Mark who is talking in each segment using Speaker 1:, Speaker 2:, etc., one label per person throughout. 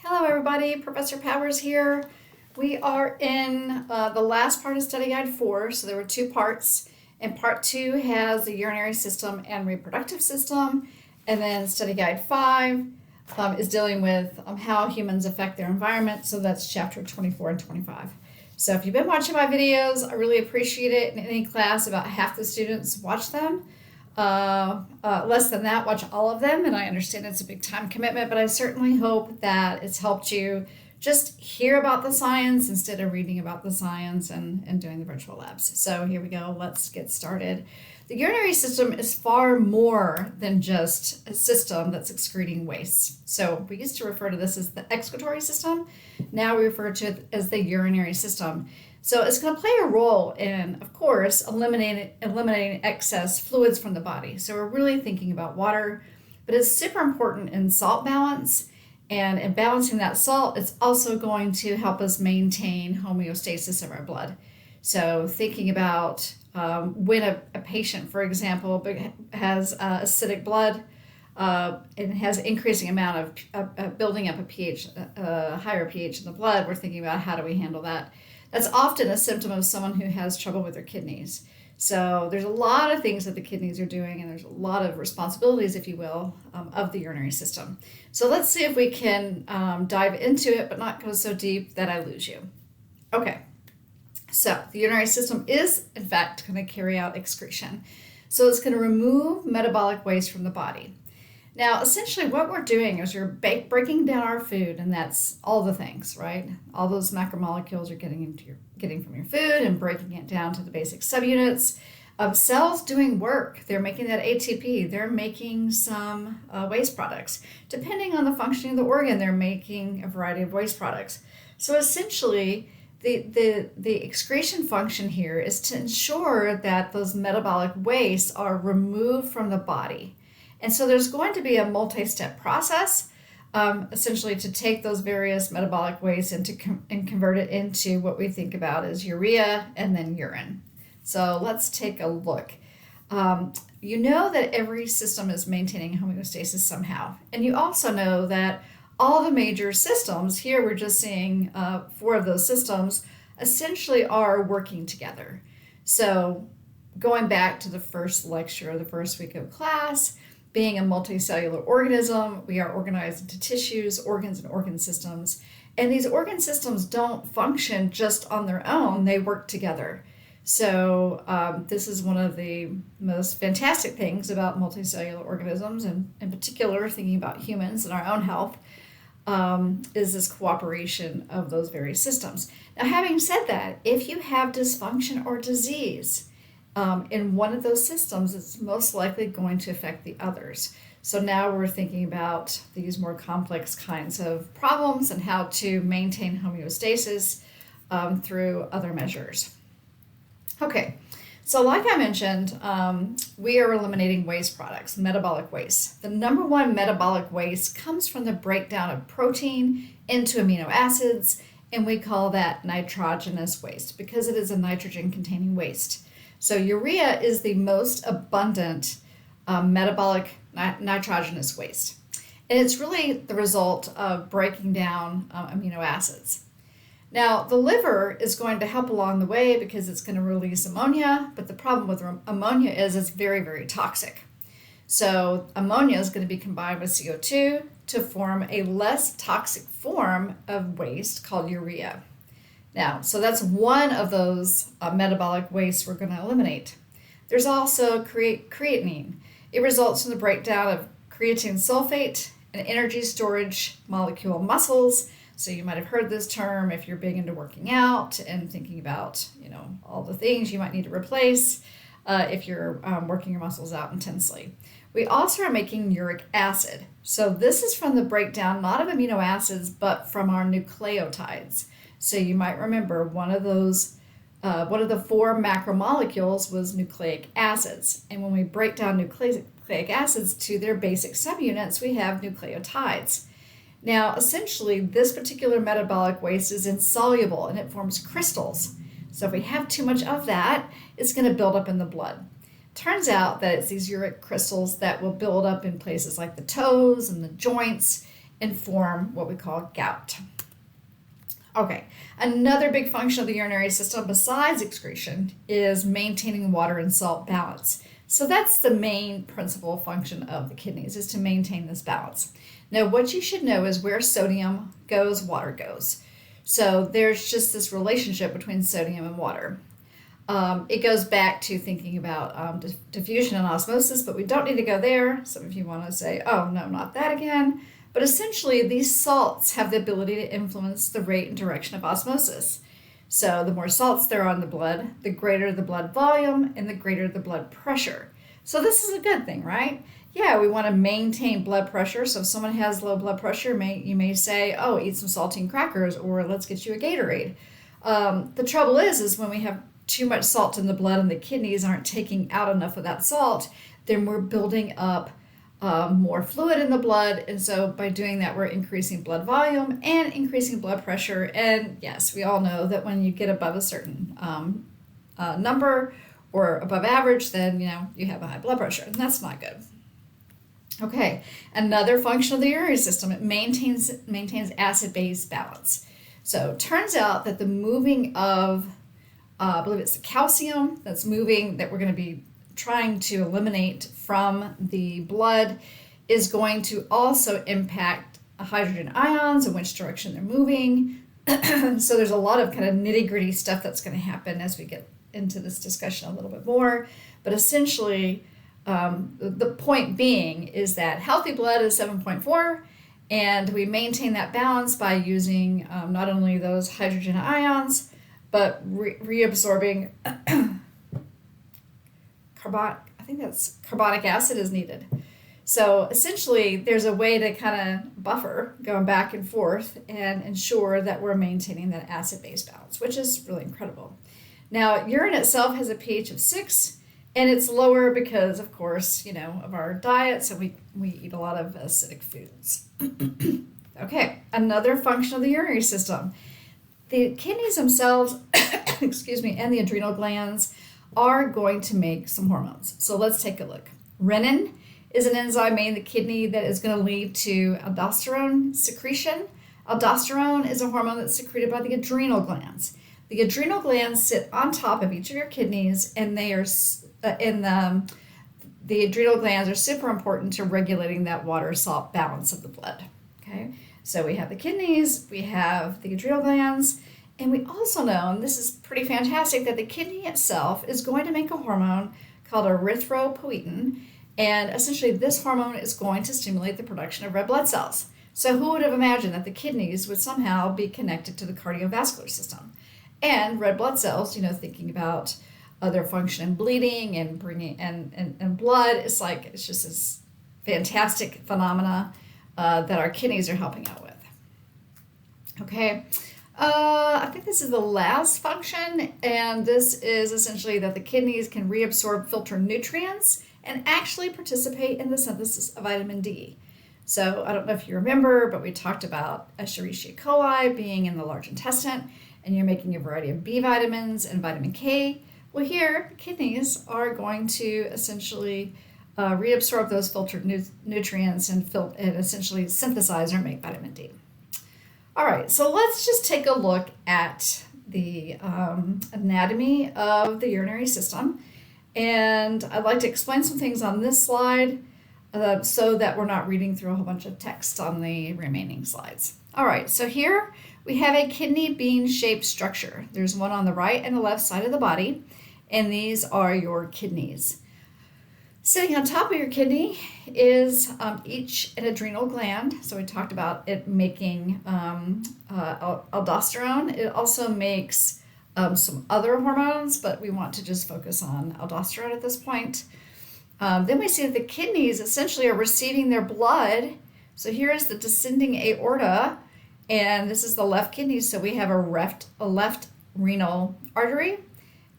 Speaker 1: Hello everybody, Professor Powers here. We are in the last part of Study Guide 4, so there were two parts. And part 2 has the urinary system and reproductive system. And then Study Guide 5 is dealing with how humans affect their environment, so that's chapter 24 and 25. So if you've been watching my videos, I really appreciate it. In any class, about half the students watch them. Less than that, watch all of them, and I understand it's a big time commitment, but I certainly hope that it's helped you just hear about the science instead of reading about the science and doing the virtual labs. So here we go, let's get started. The urinary system is far more than just a system that's excreting waste. So we used to refer to this as the excretory system. Now we refer to it as the urinary system. So it's going to play a role in, of course, eliminating excess fluids from the body. So we're really thinking about water, but it's super important in salt balance. And in balancing that salt, it's also going to help us maintain homeostasis of our blood. So thinking about when a patient, for example, has acidic blood and has increasing amount of building up a pH, higher pH in the blood, we're thinking about how do we handle that. That's often a symptom of someone who has trouble with their kidneys. So there's a lot of things that the kidneys are doing, and there's a lot of responsibilities, if you will, of the urinary system. So let's see if we can dive into it, but not go so deep that I lose you. Okay, so the urinary system is, in fact, going to carry out excretion. So it's going to remove metabolic waste from the body. Now, essentially what we're doing is you're breaking down our food, and that's all the things, right? All those macromolecules you're getting from your food and breaking it down to the basic subunits. Cells doing work. They're making that ATP. They're making some waste products. Depending on the functioning of the organ, they're making a variety of waste products. So essentially, the excretion function here is to ensure that those metabolic wastes are removed from the body. And so there's going to be a multi-step process, essentially to take those various metabolic wastes and convert it into what we think about as urea and then urine. So let's take a look. You know that every system is maintaining homeostasis somehow. And you also know that all the major systems, here we're just seeing 4 of those systems, essentially are working together. So going back to the first lecture of the first week of class, being a multicellular organism, we are organized into tissues, organs, and organ systems. And these organ systems don't function just on their own, they work together. So this is one of the most fantastic things about multicellular organisms, and in particular thinking about humans and our own health, is this cooperation of those various systems. Now, having said that, if you have dysfunction or disease, in one of those systems, it's most likely going to affect the others. So now we're thinking about these more complex kinds of problems and how to maintain homeostasis through other measures. Okay, so like I mentioned, we are eliminating waste products, metabolic waste. The number one metabolic waste comes from the breakdown of protein into amino acids, and we call that nitrogenous waste because it is a nitrogen-containing waste. So urea is the most abundant metabolic nitrogenous waste. And it's really the result of breaking down amino acids. Now, the liver is going to help along the way because it's going to release ammonia, but the problem with ammonia is it's very, very toxic. So ammonia is going to be combined with CO2 to form a less toxic form of waste called urea. Now, so that's one of those metabolic wastes we're going to eliminate. There's also creatinine. It results from the breakdown of creatine sulfate, an energy storage molecule in muscles. So you might have heard this term if you're big into working out and thinking about, all the things you might need to replace if you're working your muscles out intensely. We also are making uric acid. So this is from the breakdown, not of amino acids, but from our nucleotides. So you might remember one of the 4 macromolecules was nucleic acids. And when we break down nucleic acids to their basic subunits, we have nucleotides. Now, essentially, this particular metabolic waste is insoluble and it forms crystals. So if we have too much of that, it's going to build up in the blood. Turns out that it's these uric crystals that will build up in places like the toes and the joints, and form what we call gout. Okay, another big function of the urinary system besides excretion is maintaining water and salt balance. So that's the main principal function of the kidneys, is to maintain this balance. Now, what you should know is where sodium goes, water goes. So there's just this relationship between sodium and water. It goes back to thinking about diffusion and osmosis, but we don't need to go there. Some of you want to say, oh, no, not that again. But essentially, these salts have the ability to influence the rate and direction of osmosis. So the more salts there are in the blood, the greater the blood volume and the greater the blood pressure. So this is a good thing, right? Yeah, we want to maintain blood pressure. So if someone has low blood pressure, you may say, oh, eat some saltine crackers, or let's get you a Gatorade. The trouble is when we have too much salt in the blood and the kidneys aren't taking out enough of that salt, then we're building up more fluid in the blood, and so by doing that we're increasing blood volume and increasing blood pressure. And yes, we all know that when you get above a certain number or above average, then you have a high blood pressure, and that's not good. Okay, another function of the urinary system, it maintains acid-base balance. So it turns out that the moving of I believe it's the calcium that's moving, that we're going to be trying to eliminate from the blood, is going to also impact hydrogen ions and which direction they're moving. So there's a lot of kind of nitty-gritty stuff that's going to happen as we get into this discussion a little bit more. But essentially, the point being is that healthy blood is 7.4, and we maintain that balance by using not only those hydrogen ions, but reabsorbing carbonic acid is needed. So essentially, there's a way to kind of buffer going back and forth and ensure that we're maintaining that acid-base balance, which is really incredible. Now, urine itself has a pH of 6, and it's lower because, of course, of our diet, so we eat a lot of acidic foods. Okay, another function of the urinary system. The kidneys themselves, and the adrenal glands are going to make some hormones. So let's take a look. Renin is an enzyme made in the kidney that is going to lead to aldosterone secretion. Aldosterone is a hormone that's secreted by the adrenal glands. The adrenal glands sit on top of each of your kidneys, and they are the adrenal glands are super important to regulating that water-salt balance of the blood. Okay, so we have the kidneys, we have the adrenal glands, and we also know, and this is pretty fantastic, that the kidney itself is going to make a hormone called erythropoietin, and essentially this hormone is going to stimulate the production of red blood cells. So who would have imagined that the kidneys would somehow be connected to the cardiovascular system? And red blood cells, thinking about their function in bleeding and bringing and blood, it's just this fantastic phenomena that our kidneys are helping out with. Okay, I think this is the last function, and this is essentially that the kidneys can reabsorb filtered nutrients and actually participate in the synthesis of vitamin D. So I don't know if you remember, but we talked about Escherichia coli being in the large intestine, and you're making a variety of B vitamins and vitamin K. Well, here, the kidneys are going to essentially reabsorb those filtered nutrients and essentially synthesize or make vitamin D. All right, so let's just take a look at the anatomy of the urinary system. And I'd like to explain some things on this slide so that we're not reading through a whole bunch of text on the remaining slides. All right, so here we have a kidney bean-shaped structure. There's one on the right and the left side of the body, and these are your kidneys. Sitting on top of your kidney is each an adrenal gland. So we talked about it making aldosterone. It also makes some other hormones, but we want to just focus on aldosterone at this point. Then we see that the kidneys essentially are receiving their blood. So here is the descending aorta, and this is the left kidney. So we have a left renal artery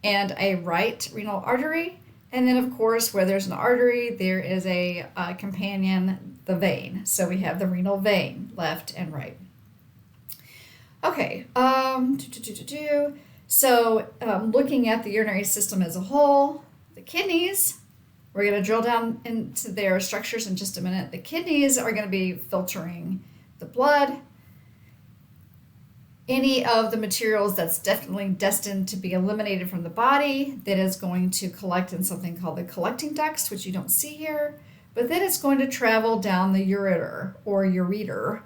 Speaker 1: and a right renal artery. And then, of course, where there's an artery, there is a companion, the vein. So we have the renal vein, left and right. Okay, so looking at the urinary system as a whole, the kidneys, we're going to drill down into their structures in just a minute. The kidneys are going to be filtering the blood. Any of the materials that's definitely destined to be eliminated from the body, that is going to collect in something called the collecting ducts, which you don't see here, but then it's going to travel down the ureter or ureter.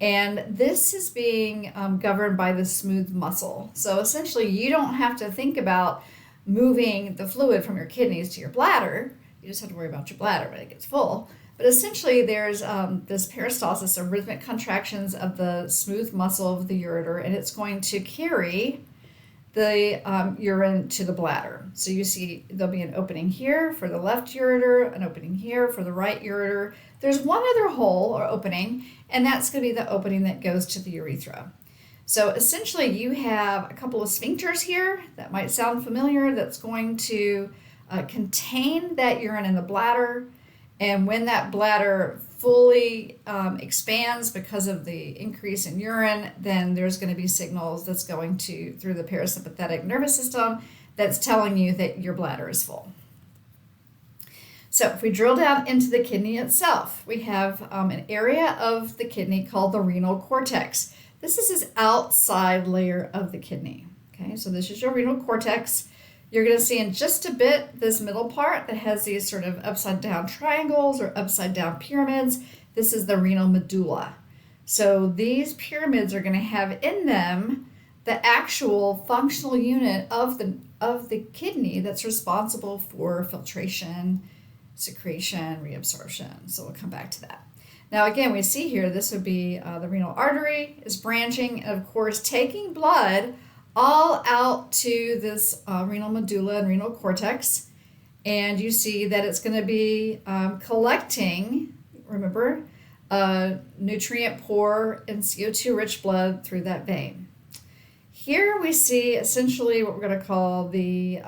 Speaker 1: And this is being governed by the smooth muscle. So essentially, you don't have to think about moving the fluid from your kidneys to your bladder. You just have to worry about your bladder when it gets full. But essentially, there's this peristalsis, or rhythmic contractions of the smooth muscle of the ureter, and it's going to carry the urine to the bladder. So you see there'll be an opening here for the left ureter, an opening here for the right ureter. There's one other hole or opening, and that's going to be the opening that goes to the urethra. So essentially, you have a couple of sphincters here that might sound familiar that's going to contain that urine in the bladder. And when that bladder fully expands because of the increase in urine, then there's going to be signals that's going through the parasympathetic nervous system that's telling you that your bladder is full. So if we drill down into the kidney itself, we have an area of the kidney called the renal cortex. This is this outside layer of the kidney. Okay, so this is your renal cortex. You're going to see in just a bit this middle part that has these sort of upside down triangles or upside down pyramids. This is the renal medulla. So these pyramids are going to have in them the actual functional unit of the kidney that's responsible for filtration, secretion, reabsorption. So we'll come back to that. Now again, we see here this would be the renal artery is branching, and of course taking blood all out to this renal medulla and renal cortex. And you see that it's going to be collecting, remember, nutrient poor and CO2 rich blood through that vein. Here we see essentially what we're going to call the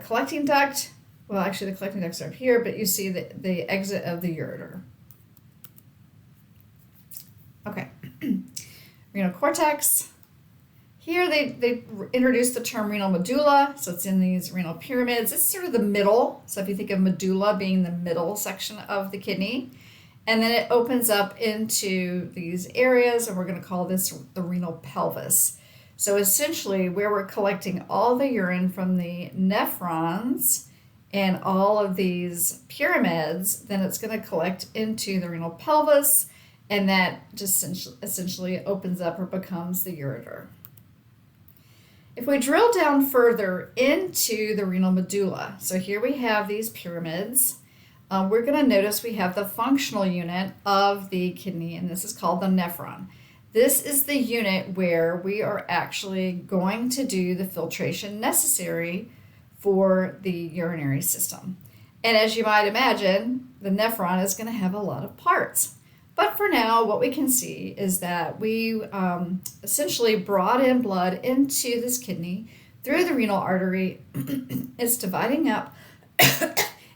Speaker 1: collecting duct. Well, actually the collecting ducts are up here, but you see the exit of the ureter. Okay, renal cortex. Here they introduced the term renal medulla, so it's in these renal pyramids. It's sort of the middle, so if you think of medulla being the middle section of the kidney, and then it opens up into these areas, and we're going to call this the renal pelvis. So essentially where we're collecting all the urine from the nephrons and all of these pyramids, then it's going to collect into the renal pelvis, and that just essentially opens up or becomes the ureter. If we drill down further into the renal medulla, so here we have these pyramids, we're going to notice we have the functional unit of the kidney, and this is called the nephron. This is the unit where we are actually going to do the filtration necessary for the urinary system. And as you might imagine, the nephron is going to have a lot of parts. But for now, what we can see is that we essentially brought in blood into this kidney through the renal artery. It's dividing up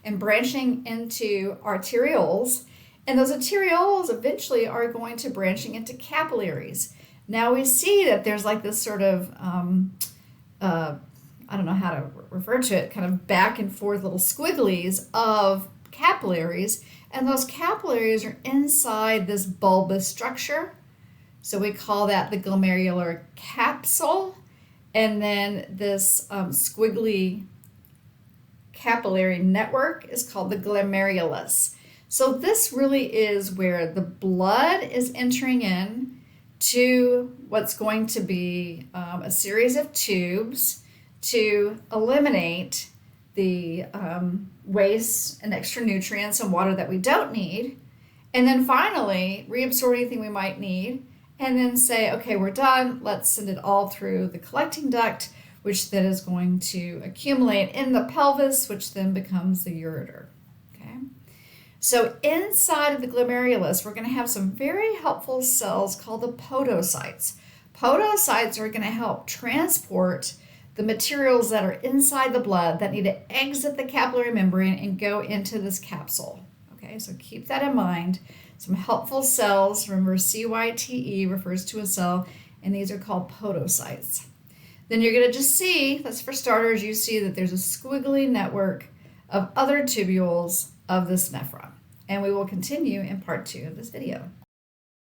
Speaker 1: and branching into arterioles. And those arterioles eventually are going to branching into capillaries. Now we see that there's like this sort of, I don't know how to refer to it, kind of back and forth little squigglies of capillaries. And those capillaries are inside this bulbous structure. So we call that the glomerular capsule. And then this squiggly capillary network is called the glomerulus. So this really is where the blood is entering in to what's going to be a series of tubes to eliminate the waste and extra nutrients and water that we don't need, and then finally reabsorb anything we might need, and then say, okay, we're done, let's send it all through the collecting duct, which then is going to accumulate in the pelvis, which then becomes the ureter. Okay, so inside of the glomerulus, we're going to have some very helpful cells called the podocytes. Podocytes are going to help transport the materials that are inside the blood that need to exit the capillary membrane and go into this capsule. Okay, so keep that in mind. Some helpful cells, remember CYTE refers to a cell, and these are called podocytes. Then you're going to just see, that's for starters, you see that there's a squiggly network of other tubules of this nephron. And we will continue in part 2 of this video.